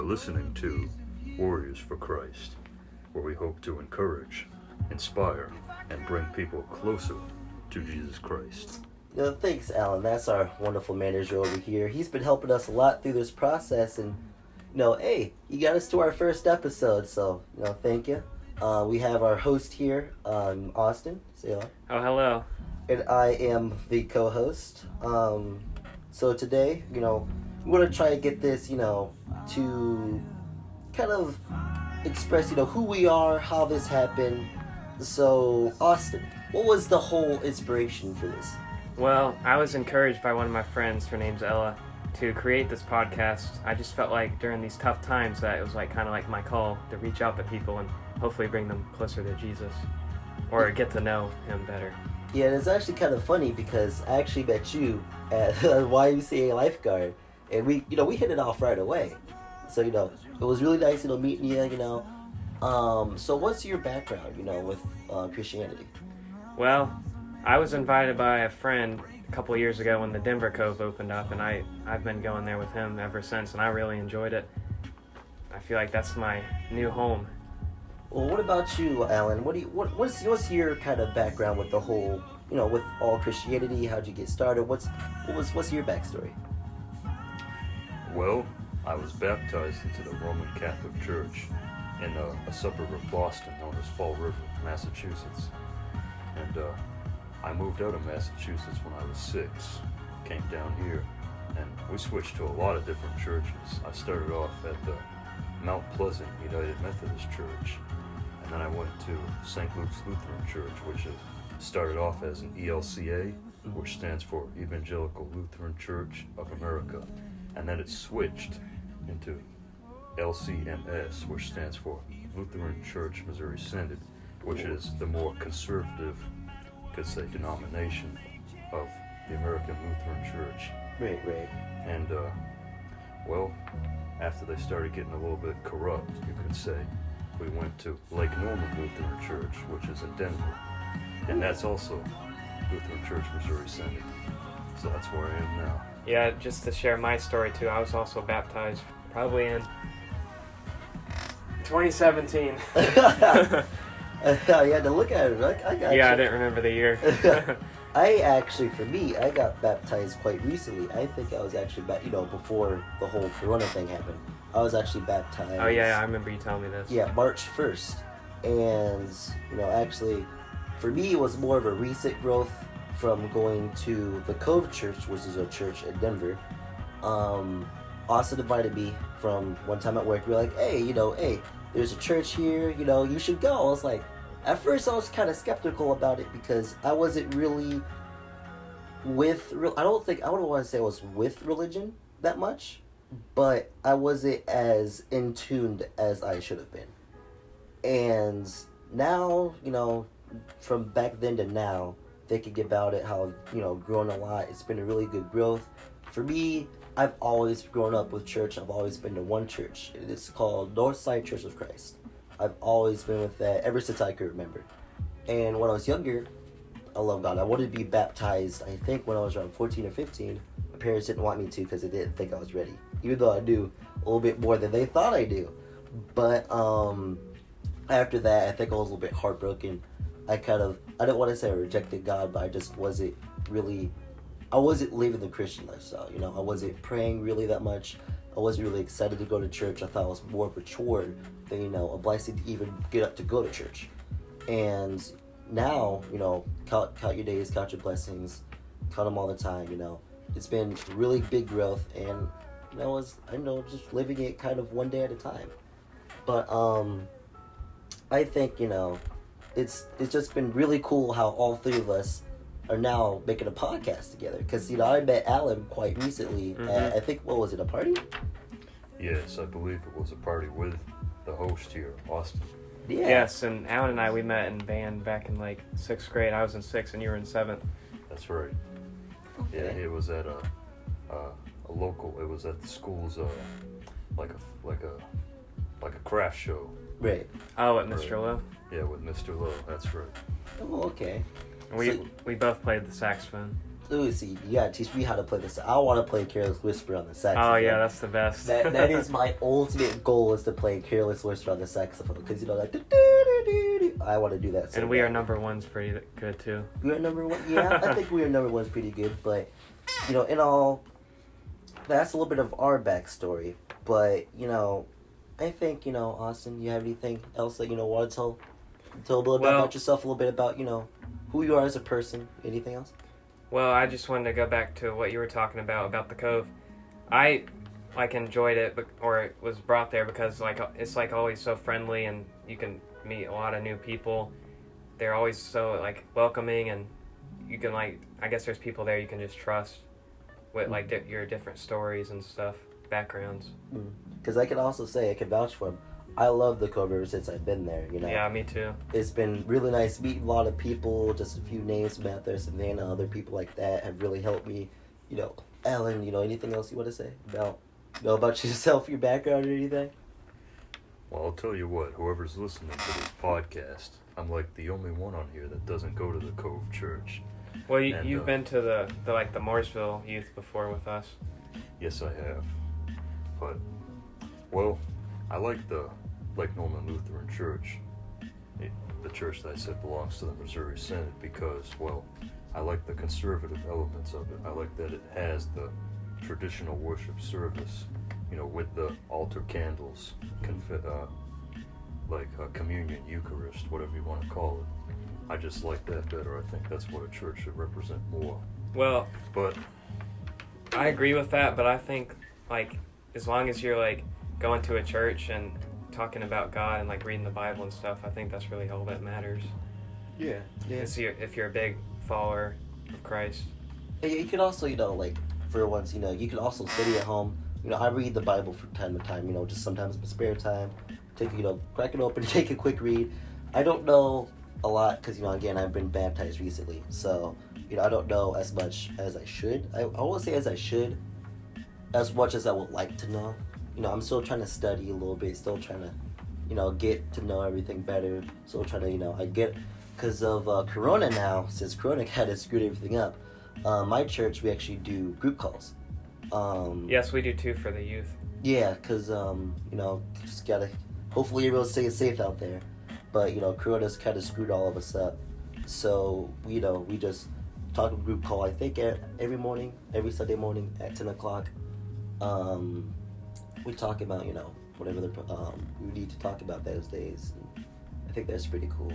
listening to Warriors for Christ, where we hope to encourage, inspire, and bring people closer to Jesus Christ. Thanks, Alan. That's our wonderful manager over here. He's been helping us a lot through this process, and hey, you got us to our first episode, so thank you. We have our host here, Austin. Say hello. Oh, hello. And I am the co-host. So today, we want to try to get this, to kind of express, who we are, how this happened. So, Austin, what was the whole inspiration for this? Well, I was encouraged by one of my friends, her name's Ella, to create this podcast. I just felt like during these tough times that it was kind of like my call to reach out to people and hopefully bring them closer to Jesus or get to know him better. Yeah, and it's actually kind of funny because I actually met you at YMCA Lifeguard, and we hit it off right away. So, it was really nice, meeting you, So what's your background, with Christianity? Well, I was invited by a friend a couple of years ago when the Denver Cove opened up, and I've been going there with him ever since, and I really enjoyed it. I feel like that's my new home. Well, what about you, Alan? What's your kind of background with the whole, with all Christianity? How'd you get started? What's your backstory? Well, I was baptized into the Roman Catholic Church in a suburb of Boston known as Fall River, Massachusetts. And I moved out of Massachusetts when I was 6, came down here, and we switched to a lot of different churches. I started off at the Mount Pleasant United Methodist Church, and then I went to St. Luke's Lutheran Church, which started off as an ELCA, which stands for Evangelical Lutheran Church of America, and then it switched into LCMS, which stands for Lutheran Church Missouri Synod, which is the more conservative, could say, denomination of the American Lutheran Church. Right. And, well, after they started getting a little bit corrupt, you could say, we went to Lake Norman Lutheran Church, which is in Denver. And that's also Lutheran Church Missouri Synod. So that's where I am now. Yeah, just to share my story too, I was also baptized probably in 2017. You had to look at it. I got Yeah, you. I didn't remember the year. For me, I got baptized quite recently. I think I was actually, before the whole Corona thing happened. I was actually baptized. Oh yeah, I remember you telling me this. Yeah, March 1st. And, actually, for me, it was more of a recent growth from going to the Cove Church, which is a church in Denver. Austin invited me from one time at work. We were like, hey, there's a church here, you should go. I was like, at first I was kind of skeptical about it because I wasn't really I wouldn't want to say I was with religion that much, but I wasn't as in tuned as I should have been. And now, from back then to now, thinking about it, how, grown a lot, it's been a really good growth. For me, I've always grown up with church. I've always been to one church. It's called Northside Church of Christ. I've always been with that ever since I could remember. And when I was younger, I love God. I wanted to be baptized, I think, when I was around 14 or 15. My parents didn't want me to because they didn't think I was ready, even though I knew a little bit more than they thought I knew. But after that, I think I was a little bit heartbroken. I didn't want to say I rejected God, but I just wasn't living the Christian lifestyle, I wasn't praying really that much. I wasn't really excited to go to church. I thought it was more of a chore than, a blessing to even get up to go to church. And now, count your days, count your blessings, count them all the time, It's been really big growth, and just living it kind of one day at a time. But I think, it's just been really cool how all three of us are now making a podcast together. Because, I met Alan quite recently at, I think, what was it, a party? Yes, I believe it was a party with the host here, Austin. Yeah. Yes, and Alan and I, we met in band back in 6th grade. I was in 6th and you were in 7th. That's right. Okay. Yeah, it was at a local, it was at the school's, like a craft show. Right. Oh, at Mr. Lowe? Yeah, with Mr. Lowe, that's right. Oh, okay. We both played the saxophone. Ooh, see, you gotta teach me how to play this. I want to play Careless Whisper on the saxophone. Oh yeah, that's the best. That is my ultimate goal, is to play Careless Whisper on the saxophone, because you know, like, do-do-do-do-do. I want to do that. So And We Are bad. Number One's pretty good too. We Are Number One. Yeah, I think We Are Number One's pretty good, but you know, in all, that's a little bit of our backstory. But you know, I think, you know, Austin, you have anything else that, you know, want to tell a little bit about yourself, a little bit about, you know, who you are as a person? Anything else? Well, I just wanted to go back to what you were talking about the Cove. I enjoyed it, or it was brought there because it's always so friendly, and you can meet a lot of new people. They're always so welcoming, and you can I guess there's people there you can just trust with your different stories and stuff, backgrounds. Because I can also say, I can vouch for him, I love the Cove ever since I've been there, you know. Yeah, me too. It's been really nice meeting a lot of people, just a few names from out there, Savannah, other people like that have really helped me. You know, Alan, you know, anything else you want to say about yourself, your background, or anything? Well, I'll tell you what, whoever's listening to this podcast, I'm like the only one on here that doesn't go to the Cove Church. Well, And, you've been to the Mooresville youth before with us. Yes, I have. But, well, I like the Norman Lutheran Church, the church that I said belongs to the Missouri Synod, because, well, I like the conservative elements of it. I like that it has the traditional worship service, you know, with the altar candles, communion, Eucharist, whatever you want to call it. I just like that better. I think that's what a church should represent more. Well, But I agree with that, but I think as long as you're going to a church and talking about God and reading the Bible and stuff, I think that's really all that matters. Yeah. If you're a big follower of Christ. And you can also, you know, for once, you know, you can also study at home. You know, I read the Bible from time to time, you know, just sometimes in my spare time. Crack it open, take a quick read. I don't know a lot because, you know, again, I've been baptized recently. So, you know, I don't know as much as I should. I won't say as I should, as much as I would like to know. You know, I'm still trying to study a little bit, still trying to, you know, get to know everything better. Still trying to, you know, because of Corona now, since Corona kind of screwed everything up, my church, we actually do group calls. Yes, we do too for the youth. Yeah, because, you know, just gotta, hopefully everyone's staying safe out there. But, you know, Corona's kind of screwed all of us up. So, you know, we just talk a group call, I think, every Sunday morning at 10 o'clock. We talk about, you know, whatever we need to talk about those days. I think that's pretty cool.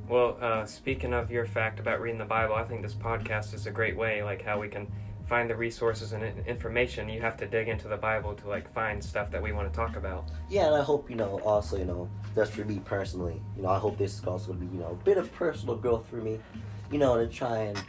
Well, speaking of your fact about reading the Bible, I think this podcast is a great way, how we can find the resources and information. You have to dig into the Bible to find stuff that we want to talk about. Yeah, and I hope, you know, also, you know, that's for me personally. You know, I hope this is also going to be, you know, a bit of personal growth for me, you know, to try and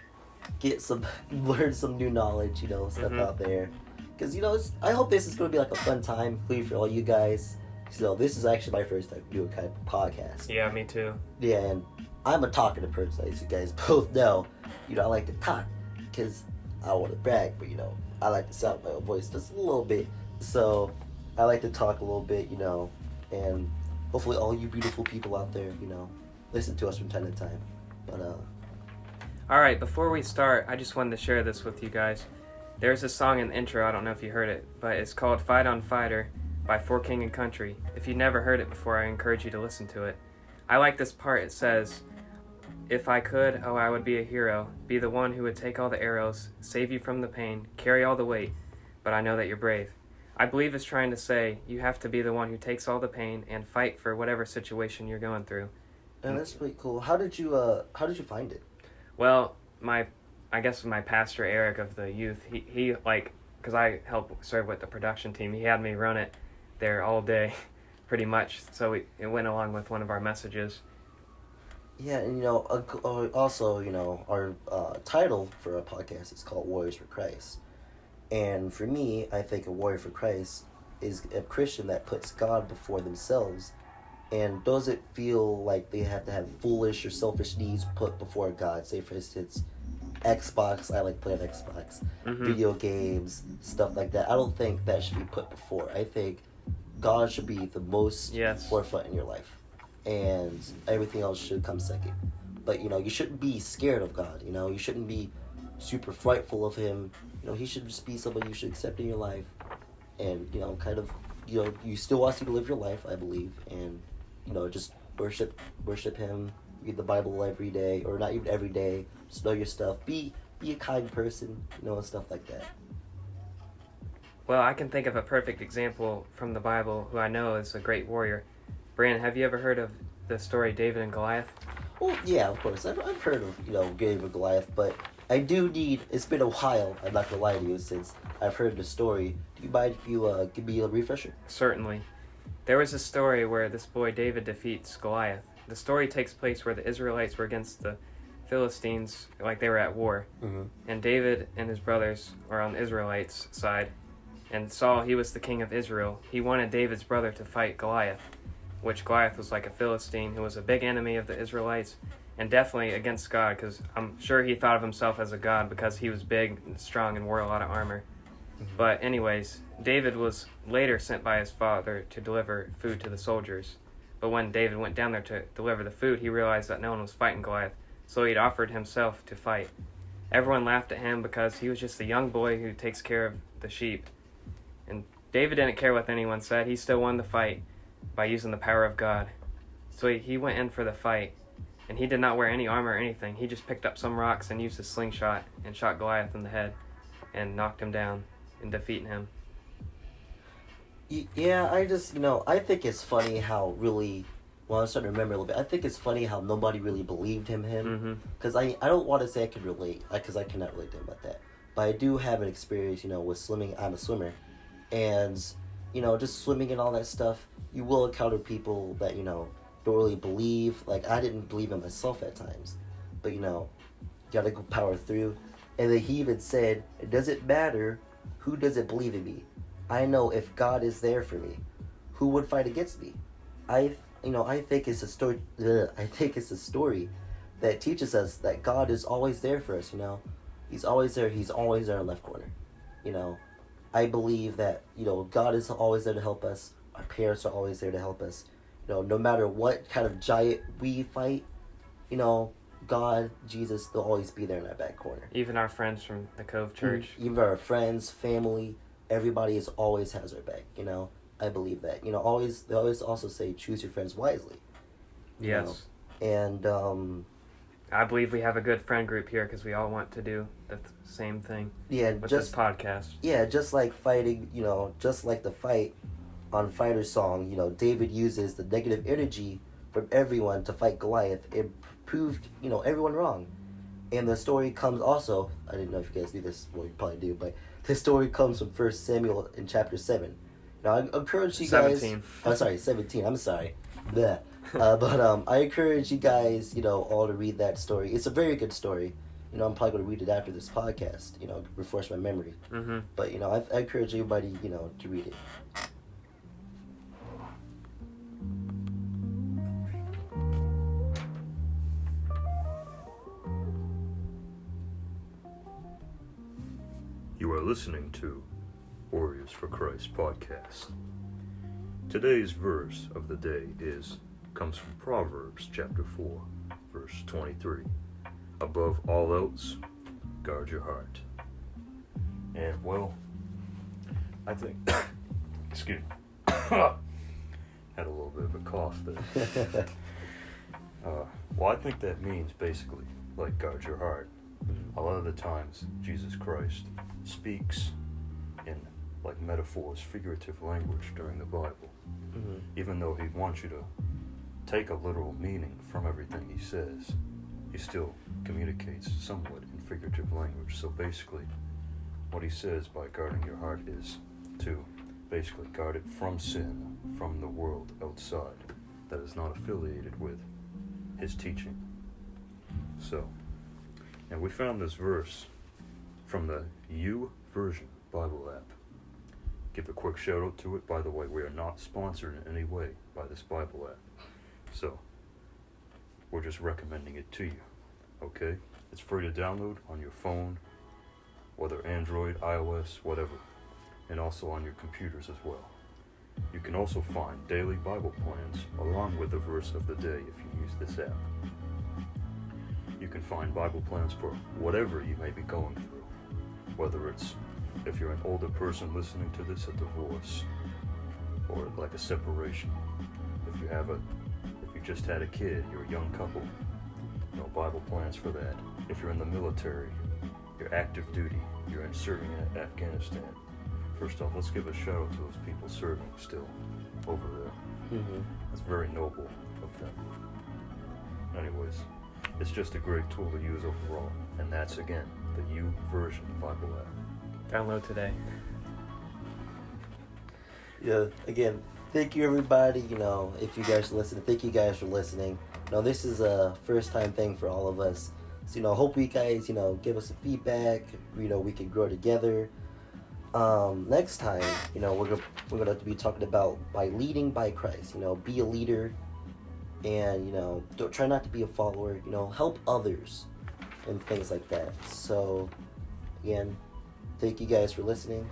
learn some new knowledge, you know, stuff out there. Because, you know, I hope this is going to be a fun time for all you guys. So this is actually my first time doing kind of podcast. Yeah, me too. Yeah, and I'm a talkative person, as you guys both know. You know, I like to talk because I want to brag, but, you know, I like to sound my own voice just a little bit. So I like to talk a little bit, you know, and hopefully all you beautiful people out there, you know, listen to us from time to time. But, All right, before we start, I just wanted to share this with you guys. There's a song in the intro, I don't know if you heard it, but it's called Fight on Fighter by For King and Country. If you've never heard it before, I encourage you to listen to it. I like this part. It says, "If I could, oh, I would be a hero, be the one who would take all the arrows, save you from the pain, carry all the weight, but I know that you're brave." I believe it's trying to say you have to be the one who takes all the pain and fight for whatever situation you're going through. and that's pretty cool. How did you find it? Well, I guess my pastor Eric of the youth, he because I help serve with the production team, he had me run it there all day, pretty much. So it went along with one of our messages. Yeah, and, you know, also, you know, our title for our podcast is called Warriors for Christ. And for me, I think a warrior for Christ is a Christian that puts God before themselves and doesn't feel like they have to have foolish or selfish needs put before God. Say, for instance, Xbox. I like playing Xbox. Video games, stuff like that. I don't think that should be put before. I think God should be the most forefront in your life, and everything else should come second. But, you know, you shouldn't be scared of God. You know, you shouldn't be super frightful of him. He should just be somebody you should accept in your life, and kind of, you still want to live your life, I believe, and just worship him, read the Bible every day, or not even every day. Just know your stuff. Be a kind person, and stuff like that. Well, I can think of a perfect example from the Bible who I know is a great warrior. Brandon, have you ever heard of the story David and Goliath? Well, yeah, of course. I've heard of David and Goliath, but I do need. It's been a while. I'm not gonna lie to you, since I've heard the story. Do you mind if you give me a refresher? Certainly. There was a story where this boy David defeats Goliath. The story takes place where the Israelites were against the Philistines, like they were at war. Mm-hmm. And David and his brothers were on the Israelites' side. And Saul, he was the king of Israel. He wanted David's brother to fight Goliath, which Goliath was like a Philistine who was a big enemy of the Israelites, and definitely against God, because I'm sure he thought of himself as a god because he was big and strong and wore a lot of armor. Mm-hmm. But anyways, David was later sent by his father to deliver food to the soldiers. But when David went down there to deliver the food, he realized that no one was fighting Goliath, so he'd offered himself to fight. Everyone laughed at him because he was just a young boy who takes care of the sheep. And David didn't care what anyone said. He still won the fight by using the power of God. So he went in for the fight, and he did not wear any armor or anything. He just picked up some rocks and used his slingshot and shot Goliath in the head and knocked him down and defeated him. Yeah, I think it's funny how really, well, I'm starting to remember a little bit. I think it's funny how nobody really believed him. Because I don't want to say I can relate, because I cannot relate to him about that. But I do have an experience, with swimming. I'm a swimmer. And, just swimming and all that stuff, you will encounter people that, don't really believe. Like, I didn't believe in myself at times. But, you gotta go power through. And then he even said, it doesn't matter who doesn't believe in me. I know if God is there for me, who would fight against me? I think it's a story. I think it's a story that teaches us that God is always there for us. He's always there. He's always in our left corner. I believe that God is always there to help us. Our parents are always there to help us. No matter what kind of giant we fight, God, Jesus, they'll always be there in our back corner. Even our friends from the Cove Church. Even our friends, family. Everybody always has our back, I believe that. They always also say choose your friends wisely. Yes. And I believe we have a good friend group here because we all want to do the same thing. Yeah, with this podcast. Yeah, just like fighting, just like the fight on Fighter's song, David uses the negative energy from everyone to fight Goliath. It proved, everyone wrong. And the story comes also, I didn't know if you guys knew this, well, you probably do, but this story comes from 1 Samuel in chapter 7. Now, I encourage you guys... 17. Oh, sorry, 17. I'm sorry. Bleh. But I encourage you guys, all to read that story. It's a very good story. I'm probably going to read it after this podcast, refresh my memory. Mm-hmm. But, I encourage everybody, to read it. You are listening to Warriors for Christ podcast. Today's verse of the day comes from Proverbs chapter 4, verse 23. Above all else, guard your heart. And well, I think, excuse me, had a little bit of a cough there. Well, I think that means basically, like, guard your heart. A lot of the times, Jesus Christ speaks in, like, metaphors, figurative language during the Bible. Mm-hmm. Even though he wants you to take a literal meaning from everything he says, he still communicates somewhat in figurative language. So basically, what he says by guarding your heart is to basically guard it from sin, from the world outside that is not affiliated with his teaching. So, and we found this verse from the YouVersion Bible app. Give a quick shout out to it. By the way, we are not sponsored in any way by this Bible app. So, we're just recommending it to you. Okay? It's free to download on your phone, whether Android, iOS, whatever, and also on your computers as well. You can also find daily Bible plans along with the verse of the day if you use this app. You can find Bible plans for whatever you may be going through. Whether it's, if you're an older person listening to this, a divorce, or like a separation. If you just had a kid, you're a young couple, Bible plans for that. If you're in the military, you're active duty, you're in serving in Afghanistan. First off, let's give a shout out to those people serving still over there. Mm-hmm. It's very noble of them. Anyways, it's just a great tool to use overall, and that's again the YouVersion Bible app. Download today. Yeah, again, thank you everybody. If you guys listen, thank you guys for listening. This is a first time thing for all of us. So, hope you guys, give us some feedback. We can grow together. Next time, we're gonna be talking about by leading by Christ. Be a leader, and don't try not to be a follower. Help others, and things like that. So, again, thank you guys for listening.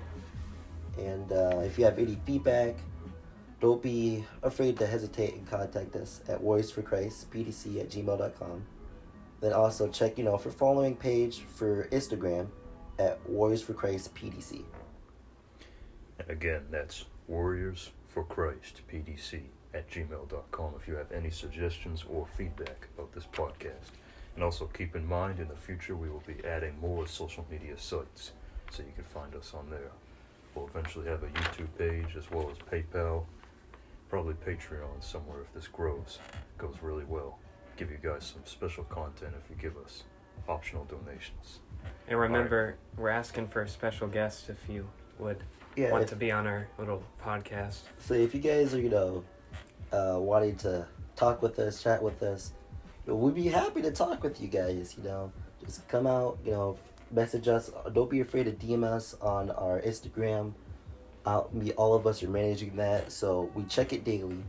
And if you have any feedback, don't be afraid to hesitate and contact us at warriorsforchristpdc@gmail.com. Then also check, for following page for Instagram at warriorsforchristpdc. And again, that's warriorsforchristpdc@gmail.com if you have any suggestions or feedback about this podcast. And also keep in mind, in the future we will be adding more social media sites, so you can find us on there. We'll eventually have a YouTube page as well as PayPal, probably Patreon somewhere if this goes really well. Give you guys some special content if you give us optional donations. And remember, we're asking for a special guest if you would want to be on our little podcast. So if you guys are, wanting to talk with us, chat with us, we'd be happy to talk with you guys, Just come out, message us. Don't be afraid to DM us on our Instagram. All of us are managing that, so we check it daily.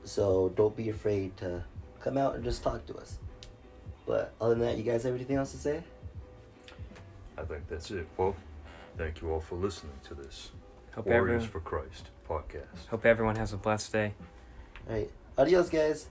So don't be afraid to come out and just talk to us. But other than that, you guys have anything else to say? I think that's it. Well, thank you all for listening to this Hope Warriors everyone for Christ podcast. Hope everyone has a blessed day. All right. Adios, guys.